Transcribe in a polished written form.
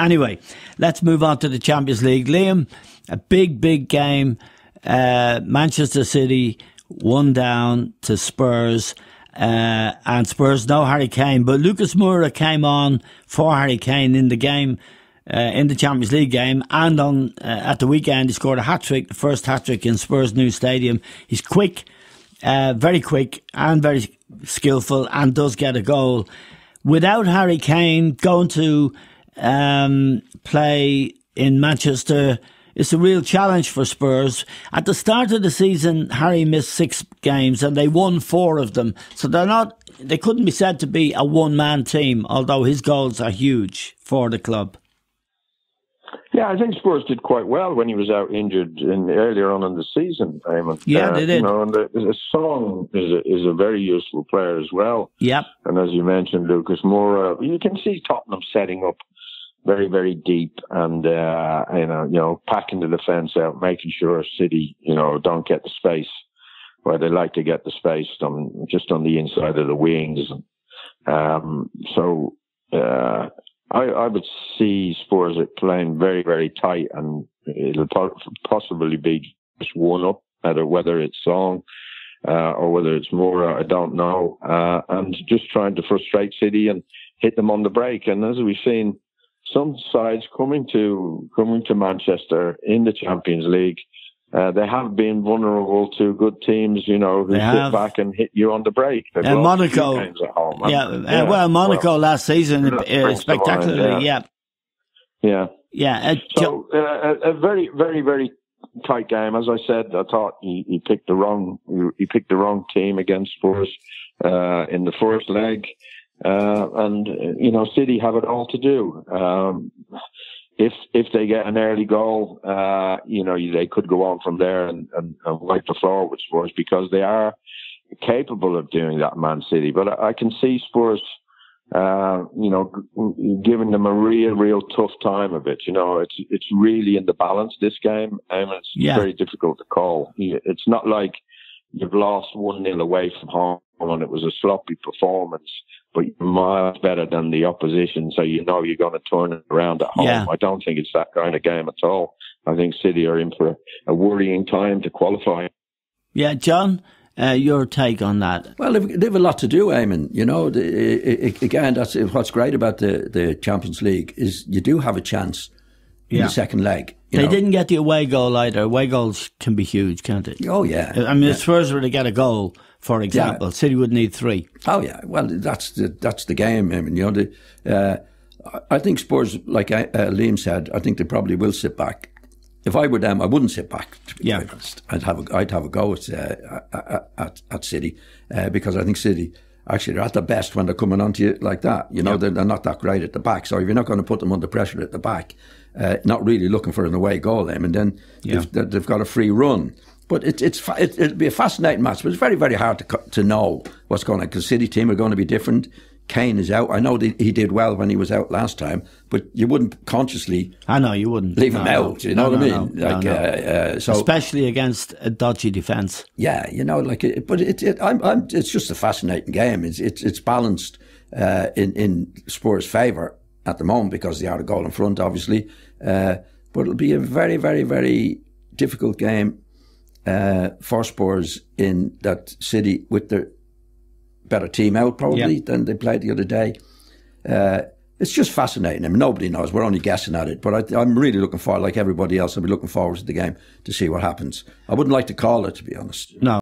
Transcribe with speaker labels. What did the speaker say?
Speaker 1: Anyway, let's move on to the Champions League. Liam, a big game. Manchester City 1 down to Spurs. And Spurs no Harry Kane, but Lucas Moura came on for Harry Kane in the game, in the Champions League game, and on at the weekend he scored a hat-trick, the first hat-trick in Spurs' new stadium. He's quick, very quick and very skillful, and does get a goal. Without Harry Kane going to play in Manchester, it's a real challenge for Spurs. At the start of the season, Harry missed 6 games and they won 4 of them. So they couldn't be said to be a one-man team, although his goals are huge for the club.
Speaker 2: Yeah, I think Spurs did quite well when he was out injured earlier on in the season, Eamon.
Speaker 1: Yeah, they did.
Speaker 2: And the Song is a very useful player as well.
Speaker 1: Yep.
Speaker 2: And as you mentioned, Lucas Moura, you can see Tottenham setting up very, very deep and, packing the defence out, making sure City, don't get the space where they like to get the space just on the inside of the wings. I would see Spurs playing very, very tight, and it'll possibly be just one up, whether it's Song or whether it's Moura, I don't know, and just trying to frustrate City and hit them on the break. And as we've seen, some sides coming to Manchester in the Champions League, they have been vulnerable to good teams, who sit back and hit you on the break.
Speaker 1: Monaco, Monaco last season, spectacularly,
Speaker 2: yeah. A very, very, very tight game. As I said, I thought he picked the wrong team against Spurs in the first leg. City have it all to do. If they get an early goal, they could go on from there and wipe the floor with Spurs, because they are capable of doing that, Man City. But I can see Spurs, giving them a real tough time of it. It's really in the balance, this game, and it's very difficult to call. It's not like you've lost 1-0 away from home and it was a sloppy performance, but you're miles better than the opposition, so you're going to turn it around at home. Yeah. I don't think it's that kind of game at all. I think City are in for a worrying time to qualify.
Speaker 1: Yeah, John, your take on that?
Speaker 3: Well, they have a lot to do, Eamon. Again, that's what's great about the Champions League, is you do have a chance in the second leg.
Speaker 1: They didn't get the away goal either. Away goals can be huge, can't they?
Speaker 3: Oh, yeah.
Speaker 1: I mean, if Spurs were to get a goal, for example, City would need 3.
Speaker 3: Oh, yeah. Well, that's the game. I mean, I think Spurs, like Liam said, I think they probably will sit back. If I were them, I wouldn't sit back, to be quite honest. I'd have a go at City, because I think City, actually, they're at their best when they're coming onto you like that. They're not that great at the back. So if you're not going to put them under pressure at the back, not really looking for an away goal, and then they've got a free run. But it'll be a fascinating match. But it's very, very hard to know what's going on, because City team are going to be different. Kane is out. I know he did well when he was out last time, but you wouldn't consciously.
Speaker 1: I know you wouldn't
Speaker 3: leave him out. You know what I mean?
Speaker 1: So especially against a dodgy defence.
Speaker 3: Yeah, but it's just a fascinating game. It's balanced in Spurs' favour at the moment, because they are a goal in front, obviously. But it'll be a very, very, very difficult game for Spurs, in that City, with their better team out probably than they played the other day. It's just fascinating. I mean, nobody knows. We're only guessing at it. But I'm really looking forward, like everybody else, I'll be looking forward to the game to see what happens. I wouldn't like to call it, to be honest.
Speaker 1: No.